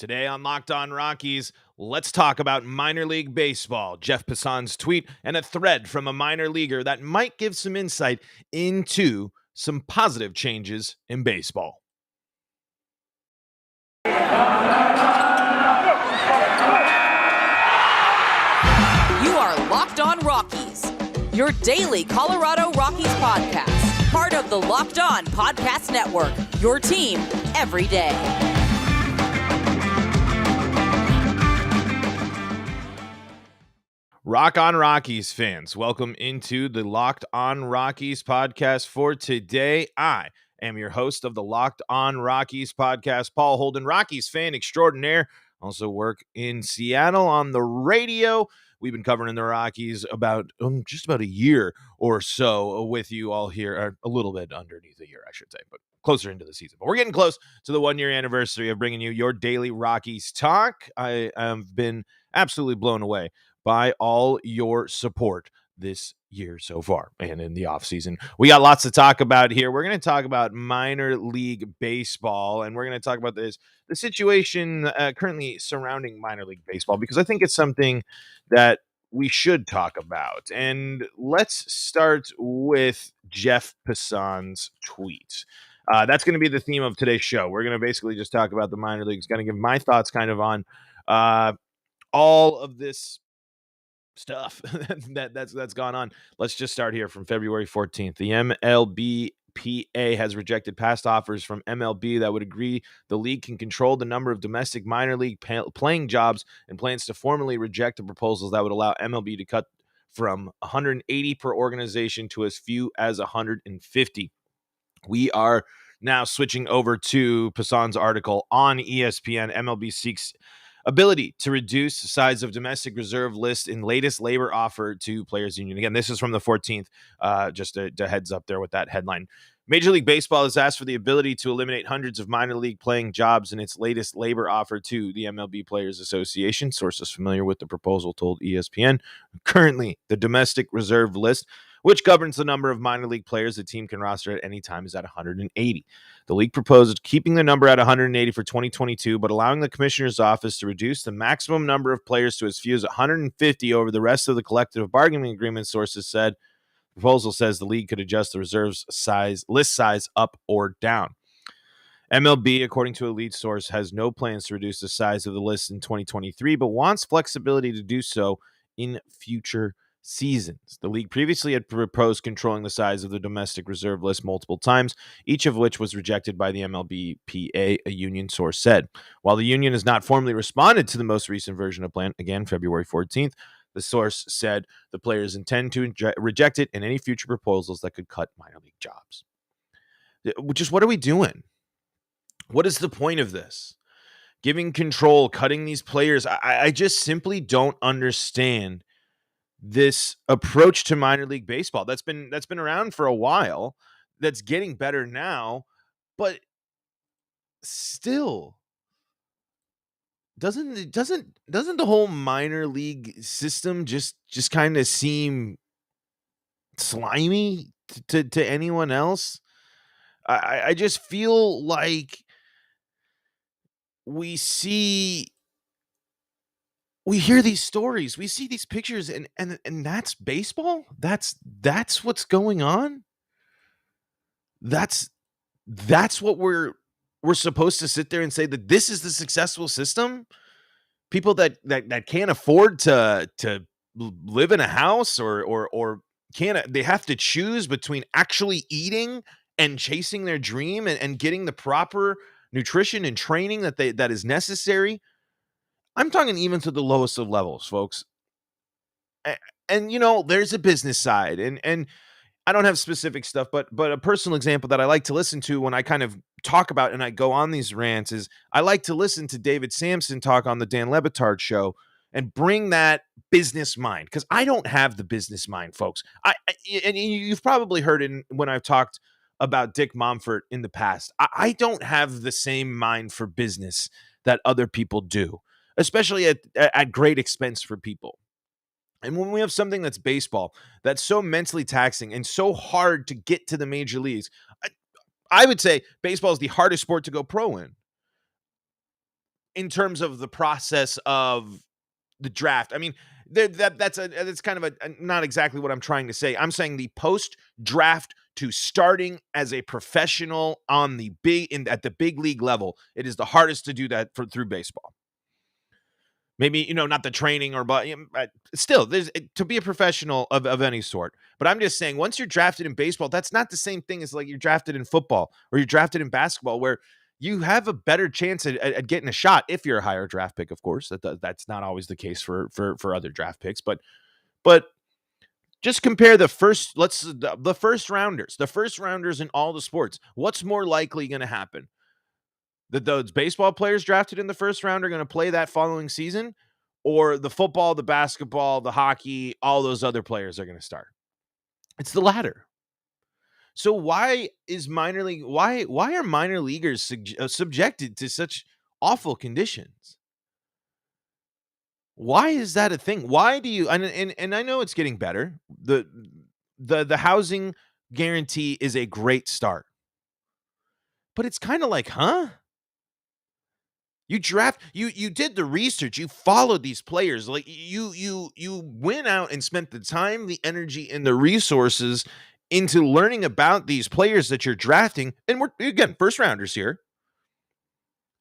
Today on Locked On Rockies, let's talk about minor league baseball, Jeff Passan's tweet, and a thread from a minor leaguer that might give some insight into some positive changes in baseball. You are Locked On Rockies, your daily Colorado Rockies podcast, part of the Locked On Podcast Network, your team every day. Rock on Rockies fans, welcome into the Locked On Rockies podcast for today. I am your host of the Locked On Rockies podcast, Paul Holden, Rockies fan extraordinaire. Also work in Seattle on the radio. We've been covering the Rockies about just about a year or so with you all here, or a little bit underneath a year, I should say, but closer into the season. But we're getting close to the 1 year anniversary of bringing you your daily Rockies talk. I have been absolutely blown away by all your support this year so far and in the offseason. We got lots to talk about here. We're going to talk about minor league baseball, and we're going to talk about the situation currently surrounding minor league baseball, because I think it's something that we should talk about. And let's start with Jeff Passan's tweet. That's going to be the theme of today's show. We're going to basically just talk about the minor leagues, going to give my thoughts kind of on all of this stuff that's gone on. Let's just start here from February 14th. The MLBPA has rejected past offers from MLB that would agree the league can control the number of domestic minor league playing jobs, and plans to formally reject the proposals that would allow MLB to cut from 180 per organization to as few as 150. We are now switching over to Passan's article on ESPN. MLB seeks ability to reduce the size of domestic reserve list in latest labor offer to players union. Again, this is from the 14th, just a heads up there with that headline. Major League Baseball has asked for the ability to eliminate hundreds of minor league playing jobs in its latest labor offer to the MLB Players Association. Sources familiar with the proposal told ESPN. Currently, the domestic reserve list, which governs the number of minor league players a team can roster at any time, is at 180. The league proposed keeping the number at 180 for 2022, but allowing the commissioner's office to reduce the maximum number of players to as few as 150 over the rest of the collective bargaining agreement, sources said. The proposal says the league could adjust the reserves list size up or down. MLB, according to a lead source, has no plans to reduce the size of the list in 2023, but wants flexibility to do so in future seasons. The league previously had proposed controlling the size of the domestic reserve list multiple times, each of which was rejected by the MLBPA, a union source said. While the union has not formally responded to the most recent version of plan, again, February 14th, the source said the players intend to reject it and any future proposals that could cut minor league jobs. Just what are we doing? What is the point of this? Giving control, cutting these players. I just simply don't understand this approach to minor league baseball that's been around for a while, that's getting better now, but still doesn't the whole minor league system just kind of seem slimy to anyone else? I just feel like we hear these stories, we see these pictures, and that's baseball. That's what's going on. That's what we're supposed to sit there and say, that this is the successful system. People that can't afford to live in a house or can't, they have to choose between actually eating and chasing their dream and getting the proper nutrition and training that is necessary. I'm talking even to the lowest of levels, folks. And there's a business side, and I don't have specific stuff, but a personal example that I like to listen to when I kind of talk about and I go on these rants is I like to listen to David Sampson talk on the Dan Lebitard show and bring that business mind, because I don't have the business mind, folks. And you've probably heard it when I've talked about Dick Monfort in the past. I don't have the same mind for business that other people do, especially at great expense for people. And when we have something that's baseball, that's so mentally taxing and so hard to get to the major leagues, I would say baseball is the hardest sport to go pro in. in terms of the process of the draft. I mean, that's kind of not exactly what I'm trying to say. I'm saying the post draft to starting as a professional on the at the big league level. It is the hardest to do that through baseball. Maybe, not the training but still, there's to be a professional of any sort. But I'm just saying, once you're drafted in baseball, that's not the same thing as like you're drafted in football or you're drafted in basketball, where you have a better chance at getting a shot if you're a higher draft pick. Of course, that's not always the case for other draft picks, but just compare the first rounders in all the sports. What's more likely going to happen? That those baseball players drafted in the first round are going to play that following season, or the football, the basketball, the hockey, all those other players are going to start? It's the latter. So why are minor leaguers subjected to such awful conditions? Why is that a thing? Why do you and I know it's getting better. The housing guarantee is a great start. But it's kind of like, huh? You did the research, you followed these players, like you went out and spent the time, the energy, and the resources into learning about these players that you're drafting. And we're, again, first rounders here.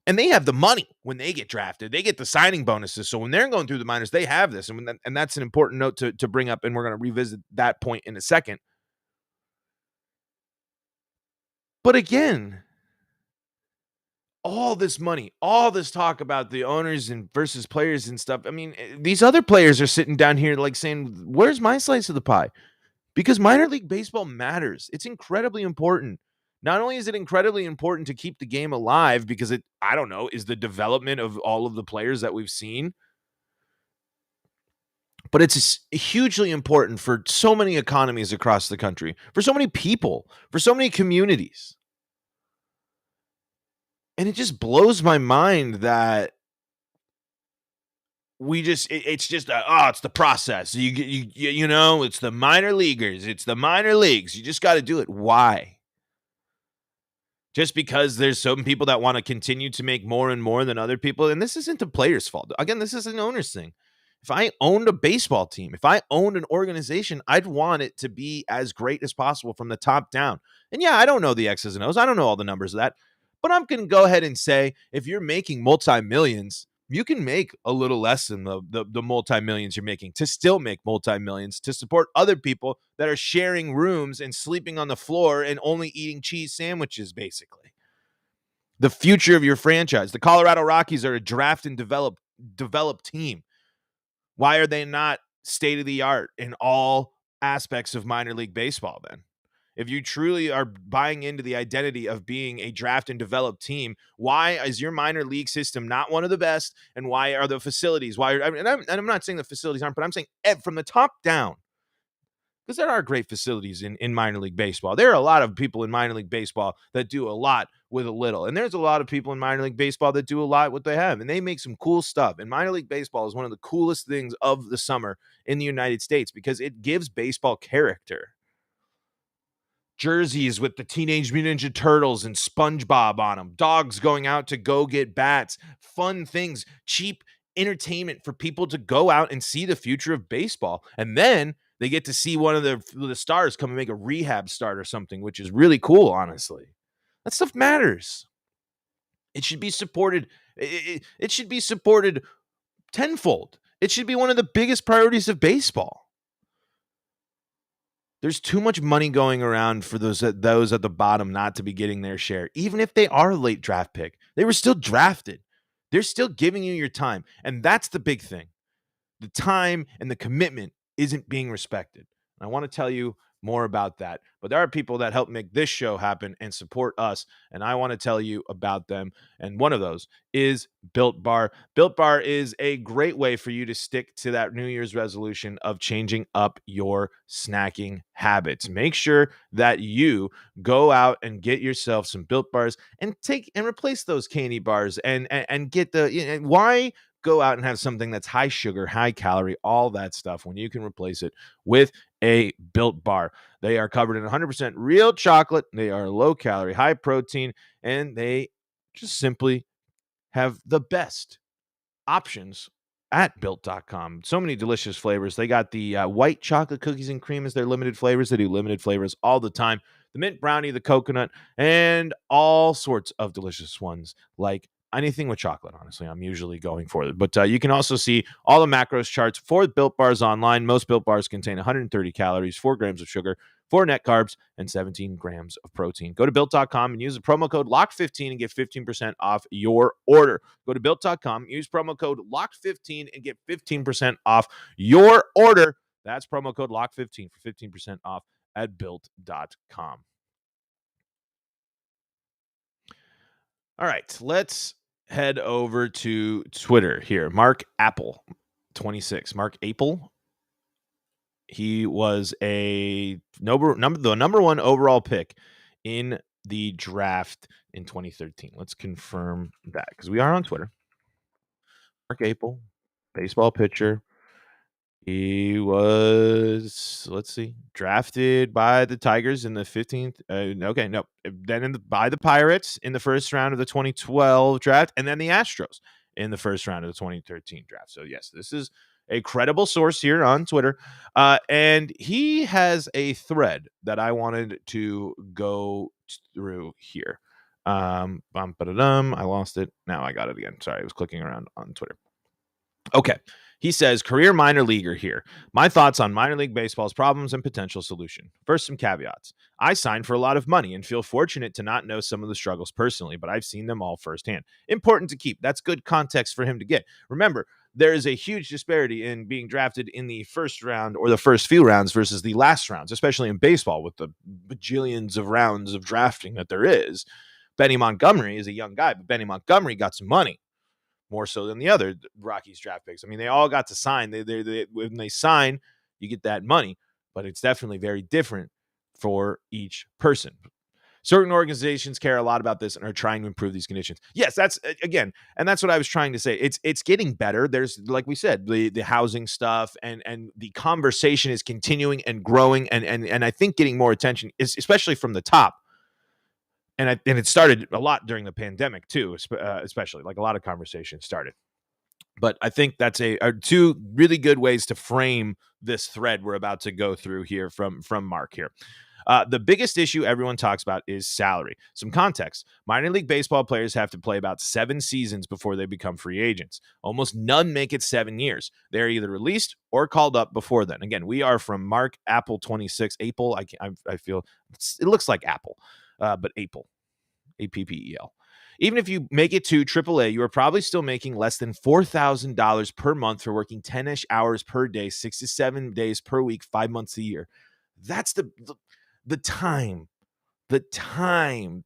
And they have the money when they get drafted. They get the signing bonuses. So when they're going through the minors, they have this. And that's an important note to bring up. And we're going to revisit that point in a second. But again, all this money, all this talk about the owners and versus players and stuff. I mean, these other players are sitting down here like saying, where's my slice of the pie? Because minor league baseball matters. It's incredibly important. Not only is it incredibly important to keep the game alive because it, I don't know, is the development of all of the players that we've seen, but it's hugely important for so many economies across the country, for so many people, for so many communities. And it just blows my mind that it's just it's the process. You know, it's the minor leaguers, it's the minor leagues. You just got to do it. Why? Just because there's some people that want to continue to make more and more than other people. And this isn't the player's fault. Again, this is an owner's thing. If I owned a baseball team, if I owned an organization, I'd want it to be as great as possible from the top down. And yeah, I don't know the X's and O's. I don't know all the numbers of that. But I'm going to go ahead and say, if you're making multi-millions, you can make a little less than the multi-millions you're making to still make multi-millions to support other people that are sharing rooms and sleeping on the floor and only eating cheese sandwiches, basically. The future of your franchise. The Colorado Rockies are a draft and develop team. Why are they not state-of-the-art in all aspects of minor league baseball then? If you truly are buying into the identity of being a draft and develop team, why is your minor league system not one of the best? And why are the facilities? And I'm not saying the facilities aren't, but I'm saying from the top down, because there are great facilities in minor league baseball. There are a lot of people in minor league baseball that do a lot with a little. And there's a lot of people in minor league baseball that do a lot with what they have. And they make some cool stuff. And minor league baseball is one of the coolest things of the summer in the United States because it gives baseball character. Jerseys with the Teenage Mutant Ninja Turtles and SpongeBob on them, dogs going out to go get bats, fun things, cheap entertainment for people to go out and see the future of baseball. And then they get to see one of the stars come and make a rehab start or something, which is really cool, honestly. That stuff matters. It should be supported. It should be supported tenfold. It should be one of the biggest priorities of baseball. There's too much money going around for those at the bottom not to be getting their share. Even if they are a late draft pick, they were still drafted. They're still giving you your time. And that's the big thing. The time and the commitment isn't being respected. And I want to tell you more about that. But there are people that help make this show happen and support us. And I want to tell you about them. And one of those is Built Bar. Built Bar is a great way for you to stick to that New Year's resolution of changing up your snacking habits. Make sure that you go out and get yourself some Built Bars and replace those candy bars and get why go out and have something that's high sugar, high calorie, all that stuff when you can replace it with a Built Bar. They are covered in 100% real chocolate. They are low calorie, high protein, and they just simply have the best options at built.com. So many delicious flavors. They got the white chocolate cookies and cream as their limited flavors. They do limited flavors all the time. The mint brownie, the coconut, and all sorts of delicious ones like anything with chocolate. Honestly, I'm usually going for it. But you can also see all the macros charts for Built Bars online. Most Built Bars contain 130 calories, 4 grams of sugar, 4 net carbs, and 17 grams of protein. Go to built.com and use the promo code LOCKED15 and get 15% off your order. Go to built.com, use promo code LOCKED15 and get 15% off your order. That's promo code LOCKED15 for 15% off at built.com. All right, let's head over to Twitter here. Mark Apple, 26. Mark Apple. He was the number one overall pick in the draft in 2013. Let's confirm that because we are on Twitter. Mark Apple, baseball pitcher. He was, let's see, drafted by the Tigers in the 15th. Then by the Pirates in the first round of the 2012 draft, and then the Astros in the first round of the 2013 draft. So, yes, this is a credible source here on Twitter. And he has a thread that I wanted to go through here. I lost it. Now I got it again. Sorry, I was clicking around on Twitter. Okay. He says, career minor leaguer here. My thoughts on minor league baseball's problems and potential solution. First, some caveats. I signed for a lot of money and feel fortunate to not know some of the struggles personally, but I've seen them all firsthand. Important to keep. That's good context for him to get. Remember, there is a huge disparity in being drafted in the first round or the first few rounds versus the last rounds, especially in baseball with the bajillions of rounds of drafting that there is. Benny Montgomery is a young guy, but Benny Montgomery got some money. More so than the other Rockies draft picks. I mean, they all got to sign. When they sign, you get that money, but it's definitely very different for each person. Certain organizations care a lot about this and are trying to improve these conditions. Yes, that's again, and that's what I was trying to say. It's getting better. There's, like we said, the housing stuff and the conversation is continuing and growing and I think getting more attention, especially from the top. And it started a lot during the pandemic too, especially like a lot of conversations started. But I think that's are two really good ways to frame this thread we're about to go through here from Mark here. The biggest issue everyone talks about is salary. Some context. Minor league baseball players have to play about 7 seasons before they become free agents. Almost none make it 7 years. They're either released or called up before then. Again, we are from Mark Apple 26. Apple, I feel it looks like Apple. But Apple, A-P-P-E-L. Even if you make it to AAA, you are probably still making less than $4,000 per month for working 10-ish hours per day, 6 to 7 days per week, 5 months a year. That's the time. That's time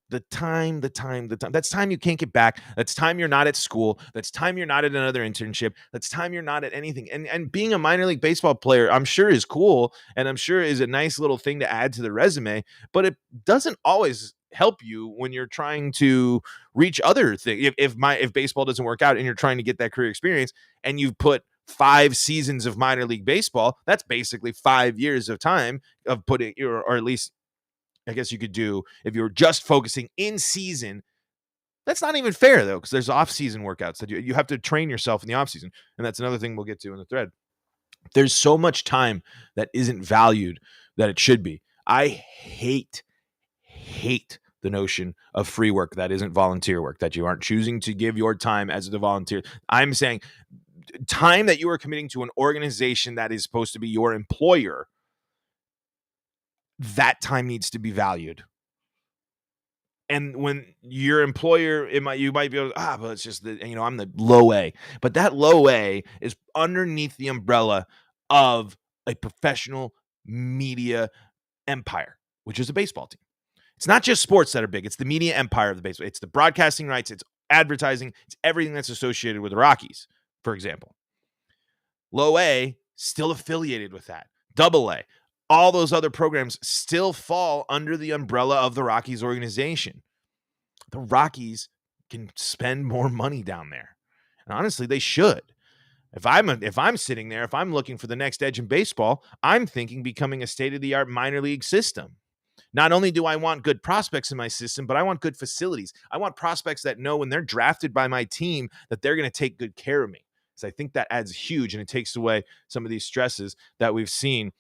you can't get back. That's time you're not at school. That's time you're not at another internship. That's time you're not at anything. And being a minor league baseball player, I'm sure is cool. And I'm sure is a nice little thing to add to the resume, but it doesn't always help you when you're trying to reach other things. If baseball doesn't work out and you're trying to get that career experience and you've put 5 seasons of minor league baseball, that's basically 5 years of time of putting, or at least I guess you could do if you're just focusing in season. That's not even fair though, because there's off-season workouts that you have to train yourself in the off-season. And that's another thing we'll get to in the thread. There's so much time that isn't valued that it should be. I hate the notion of free work that isn't volunteer work, that you aren't choosing to give your time as a volunteer. I'm saying time that you are committing to an organization that is supposed to be your employer, that time needs to be valued. And when your employer, you might be able to, but it's just I'm the low A. But that low A is underneath the umbrella of a professional media empire, which is a baseball team. It's not just sports that are big. It's the media empire of the baseball. It's the broadcasting rights. It's advertising. It's everything that's associated with the Rockies, for example. Low A, still affiliated with that. Double A, all those other programs still fall under the umbrella of the Rockies organization. The Rockies can spend more money down there. And honestly, they should. If I'm sitting there, if I'm looking for the next edge in baseball, I'm thinking becoming a state-of-the-art minor league system. Not only do I want good prospects in my system, but I want good facilities. I want prospects that know when they're drafted by my team that they're going to take good care of me. So I think that adds huge, and it takes away some of these stresses that we've seen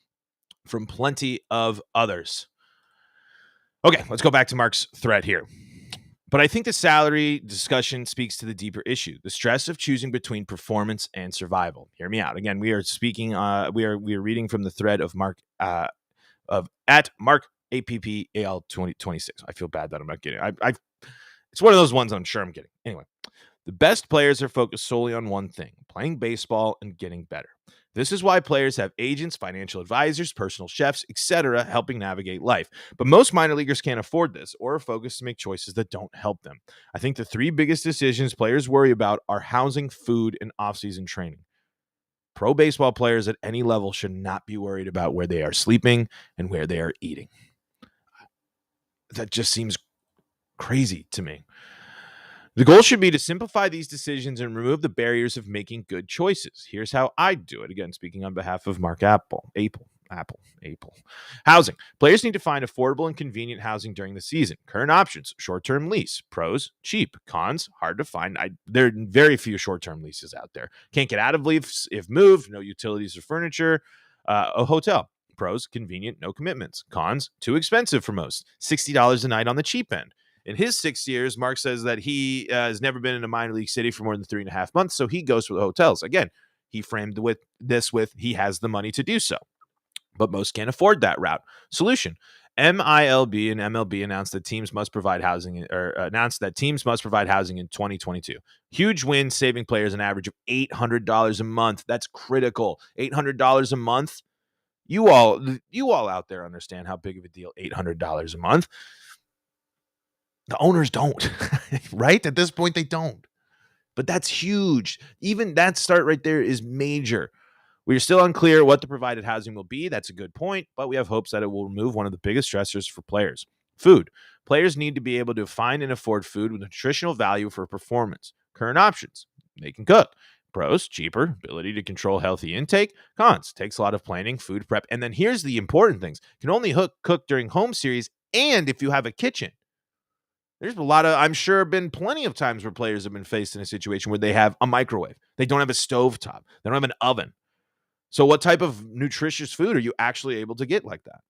from plenty of others. Okay, let's go back to Mark's thread here. But I think the salary discussion speaks to the deeper issue, the stress of choosing between performance and survival. Hear me out. Again, we are speaking, we are reading from the thread of Mark, of at Mark APPAL 2026. I feel bad that I'm not getting it. It's one of those ones I'm sure I'm getting. Anyway, the best players are focused solely on one thing, playing baseball and getting better. This is why players have agents, financial advisors, personal chefs, etc., helping navigate life. But most minor leaguers can't afford this or are focused to make choices that don't help them. I think the three biggest decisions players worry about are housing, food, and off-season training. Pro baseball players at any level should not be worried about where they are sleeping and where they are eating. That just seems crazy to me. The goal should be to simplify these decisions and remove the barriers of making good choices. Here's how I do it. Again, speaking on behalf of Mark Apple. Housing. Players need to find affordable and convenient housing during the season. Current options: short-term lease. Pros: cheap. Cons: hard to find. There are very few short-term leases out there. Can't get out of lease if moved. No utilities or furniture. A hotel. Pros: convenient, no commitments. Cons: too expensive for most. $60 a night on the cheap end. In his 6 years, Mark says that he has never been in a minor league city for more than 3.5 months, so he goes for the hotels. Again, he framed this with he has the money to do so, but most can't afford that route. Solution: MILB and MLB announced that teams must provide housing in 2022. Huge win, saving players an average of $800 a month. That's critical. $800 a month. You all out there understand how big of a deal $800 a month. The owners don't, right? At this point, they don't. But that's huge. Even that start right there is major. We are still unclear what the provided housing will be. That's a good point, but we have hopes that it will remove one of the biggest stressors for players. Food. Players need to be able to find and afford food with nutritional value for performance. Current options: they can cook. Pros: cheaper, ability to control healthy intake. Cons: takes a lot of planning, food prep. And then here's the important things: can only cook during home series and if you have a kitchen. There's I'm sure, been plenty of times where players have been faced in a situation where they have a microwave. They don't have a stovetop. They don't have an oven. So what type of nutritious food are you actually able to get like that?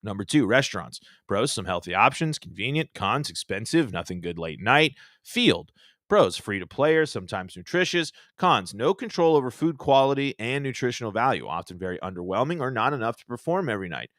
Number 2, restaurants. Pros: some healthy options, convenient. Cons: expensive, nothing good late night. Field. Pros: free to play, sometimes nutritious. Cons: no control over food quality and nutritional value, often very underwhelming or not enough to perform every night.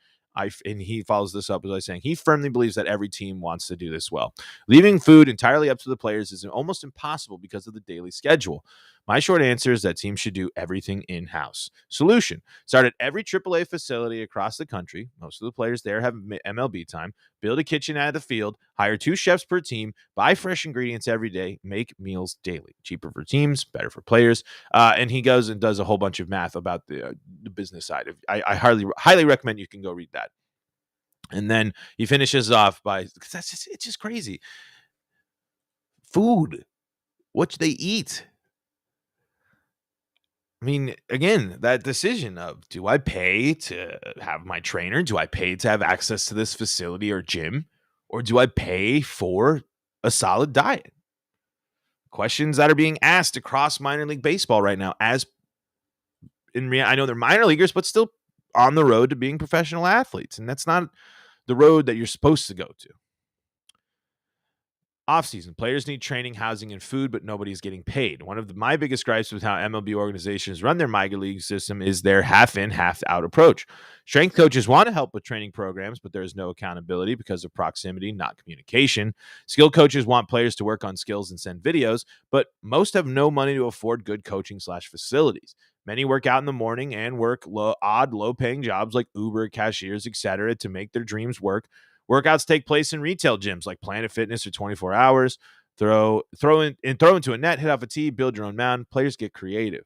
And he follows this up by saying he firmly believes that every team wants to do this well. Leaving food entirely up to the players is almost impossible because of the daily schedule. My short answer is that teams should do everything in-house. Solution: start at every AAA facility across the country. Most of the players there have MLB time. Build a kitchen out of the field. Hire 2 chefs per team. Buy fresh ingredients every day. Make meals daily. Cheaper for teams, better for players. And he goes and does a whole bunch of math about the business side. I highly recommend you can go read that. And then he finishes off by, it's just crazy. Food. What they eat. I mean, again, that decision of, do I pay to have my trainer? Do I pay to have access to this facility or gym? Or do I pay for a solid diet? Questions that are being asked across minor league baseball right now. I know they're minor leaguers, but still on the road to being professional athletes. And that's not the road that you're supposed to go to. Offseason. Players need training, housing, and food, but nobody's getting paid. One of my biggest gripes with how MLB organizations run their minor league system is their half-in, half-out approach. Strength coaches want to help with training programs, but there is no accountability because of proximity, not communication. Skill coaches want players to work on skills and send videos, but most have no money to afford good coaching/facilities. Many work out in the morning and work low-paying jobs like Uber, cashiers, etc. to make their dreams work. Workouts take place in retail gyms like Planet Fitness for 24 hours. Throw into a net, hit off a tee, build your own mound. Players get creative.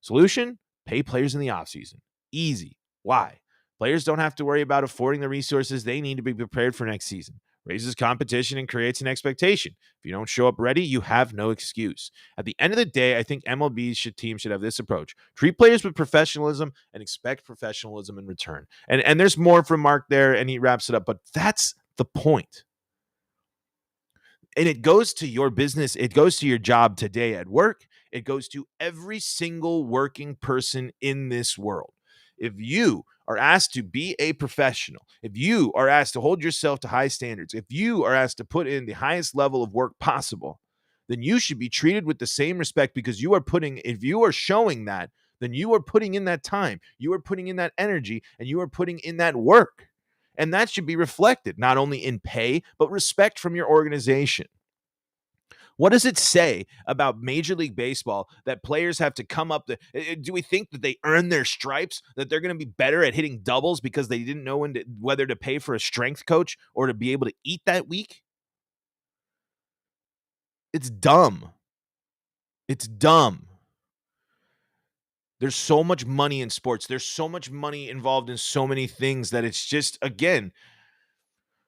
Solution: pay players in the offseason. Easy. Why? Players don't have to worry about affording the resources they need to be prepared for next season. raises competition and creates an expectation. If you don't show up ready, you have no excuse. At the end of the day, I think team should have this approach. Treat players with professionalism and expect professionalism in return. And there's more from Mark there, and he wraps it up, but that's the point. And it goes to your business. It goes to your job today at work. It goes to every single working person in this world. If you are asked to be a professional, if you are asked to hold yourself to high standards, if you are asked to put in the highest level of work possible, then you should be treated with the same respect, because if you are showing that, then you are putting in that time, you are putting in that energy, and you are putting in that work. And that should be reflected not only in pay, but respect from your organization. What does it say about Major League Baseball that players have to come up? Do we think that they earn their stripes, that they're going to be better at hitting doubles because they didn't know whether to pay for a strength coach or to be able to eat that week? It's dumb. It's dumb. There's so much money in sports. There's so much money involved in so many things that it's just, again,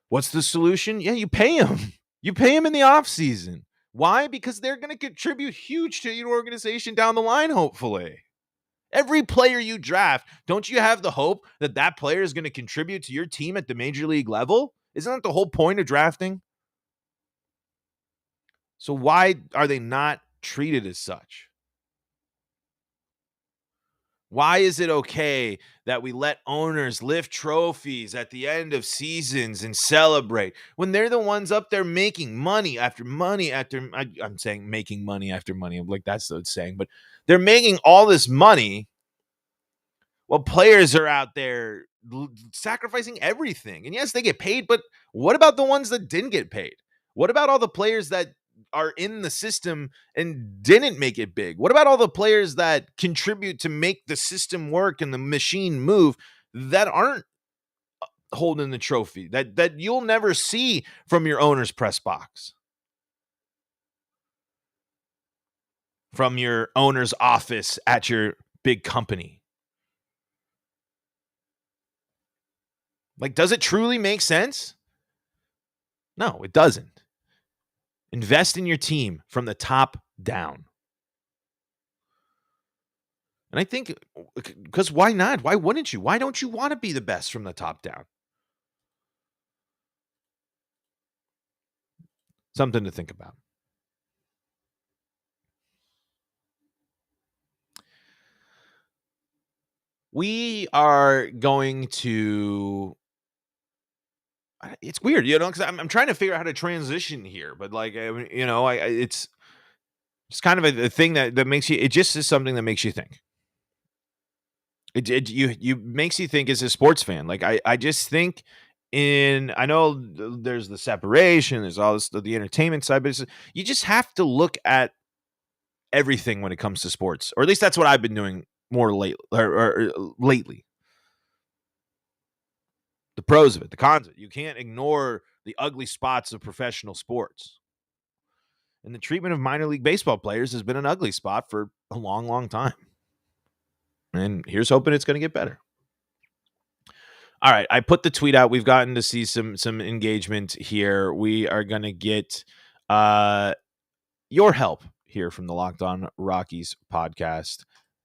what's the solution? Yeah, you pay them. You pay them in the offseason. Why? Because they're going to contribute huge to your organization down the line, hopefully. Every player you draft, don't you have the hope that that player is going to contribute to your team at the major league level? Isn't that the whole point of drafting? So why are they not treated as such? Why is it okay that we let owners lift trophies at the end of seasons and celebrate when they're the ones up there making money after money after, I'm saying making money after money. I'm like, that's what it's saying, but they're making all this money while players are out there sacrificing everything. And yes, they get paid, but what about the ones that didn't get paid? What about all the players that are in the system and didn't make it big? What about all the players that contribute to make the system work and the machine move that aren't holding the trophy, that you'll never see from your owner's press box, from your owner's office at your big company? Like, does it truly make sense? No, it doesn't. Invest in your team from the top down. And I think, because why not? Why wouldn't you? Why don't you want to be the best from the top down? Something to think about. We are going to, it's weird, because I'm trying to figure out how to transition here, but like, it's kind of a thing that makes you, it just is something that makes you think. You makes you think as a sports fan. Like, I just think I know there's the separation, there's all this, the entertainment side, but you just have to look at everything when it comes to sports, or at least that's what I've been doing more lately. The pros of it, the cons of it. You can't ignore the ugly spots of professional sports. And the treatment of minor league baseball players has been an ugly spot for a long, long time. And here's hoping it's going to get better. All right, I put the tweet out. We've gotten to see some engagement here. We are going to get your help here from the Locked On Rockies podcast.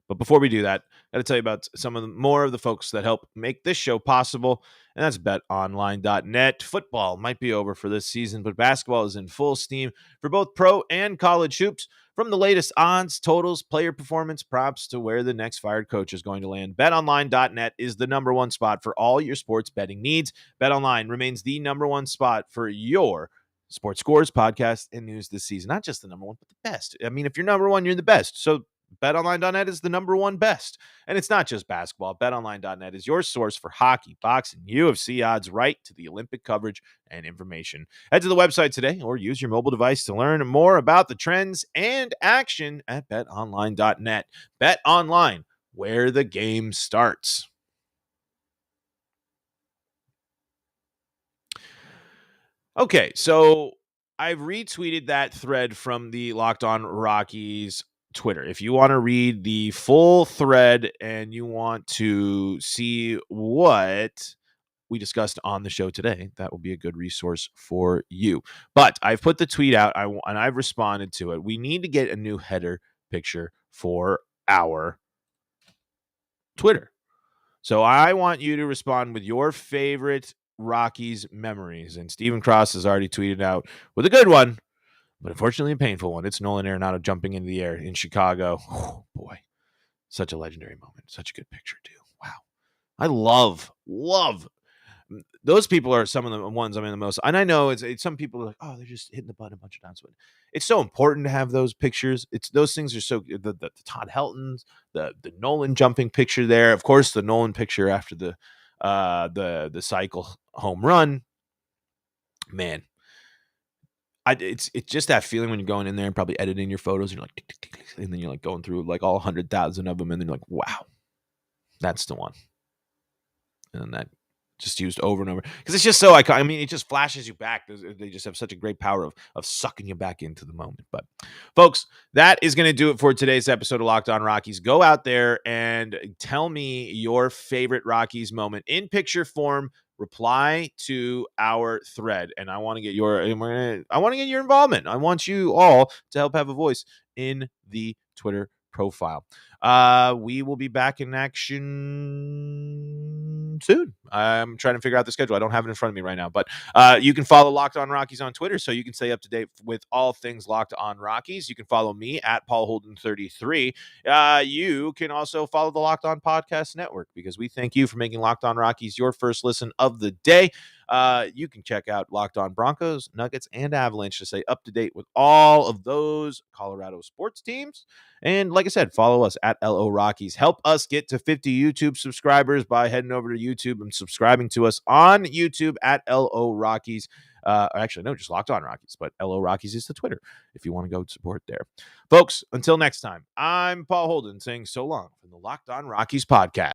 But before we do that, I got to tell you about some of more of the folks that help make this show possible, and that's BetOnline.net. Football might be over for this season, but basketball is in full steam for both pro and college hoops. From the latest odds, totals, player performance, props to where the next fired coach is going to land, BetOnline.net is the number one spot for all your sports betting needs. BetOnline remains the number one spot for your sports scores, podcasts, and news this season. Not just the number one, but the best. I mean, if you're number one, you're the best. So BetOnline.net is the number one best. And it's not just basketball. BetOnline.net is your source for hockey, boxing, UFC odds, right to the Olympic coverage and information. Head to the website today or use your mobile device to learn more about the trends and action at BetOnline.net. BetOnline, where the game starts. Okay, so I've retweeted that thread from the Locked On Rockies Twitter. If you want to read the full thread and you want to see what we discussed on the show today, that will be a good resource for you. But I've put the tweet out and I've responded to it. We need to get a new header picture for our Twitter. So I want you to respond with your favorite Rockies memories. And Stephen Cross has already tweeted out with a good one, but unfortunately a painful one. It's Nolan Arenado jumping into the air in Chicago. Oh, boy, such a legendary moment. Such a good picture, too. Wow. I love those people are some of the ones I'm in the most. And I know it's some people are like, oh, they're just hitting the button a bunch of times. But it's so important to have those pictures. It's those things are so the Todd Helton's, the Nolan jumping picture there. Of course, the Nolan picture after the cycle home run. Man, it's just that feeling when you're going in there and probably editing your photos. And you're like, tick, tick, tick, and then you're like going through like all 100,000 of them, and then you're like, wow, that's the one. And that just used over and over because it's just so iconic. I mean, it just flashes you back. They just have such a great power of sucking you back into the moment. But folks, that is going to do it for today's episode of Locked On Rockies. Go out there and tell me your favorite Rockies moment in picture form. Reply to our thread, and I want to get your involvement. I want you all to help have a voice in the Twitter profile. We will be back in action soon. I'm trying to figure out the schedule. I don't have it in front of me right now, but you can follow Locked On Rockies on Twitter so you can stay up to date with all things Locked On Rockies. You can follow me at Paul Holden 33. You can also follow the Locked On Podcast Network because we thank you for making Locked On Rockies your first listen of the day. You can check out Locked On Broncos, Nuggets, and Avalanche to stay up to date with all of those Colorado sports teams. And like I said, follow us at LO Rockies. Help us get to 50 YouTube subscribers by heading over to YouTube and subscribing to us on YouTube at LO Rockies. Actually, no, just Locked On Rockies, but LO Rockies is the Twitter if you want to go support there. Folks, until next time, I'm Paul Holden saying so long from the Locked On Rockies podcast.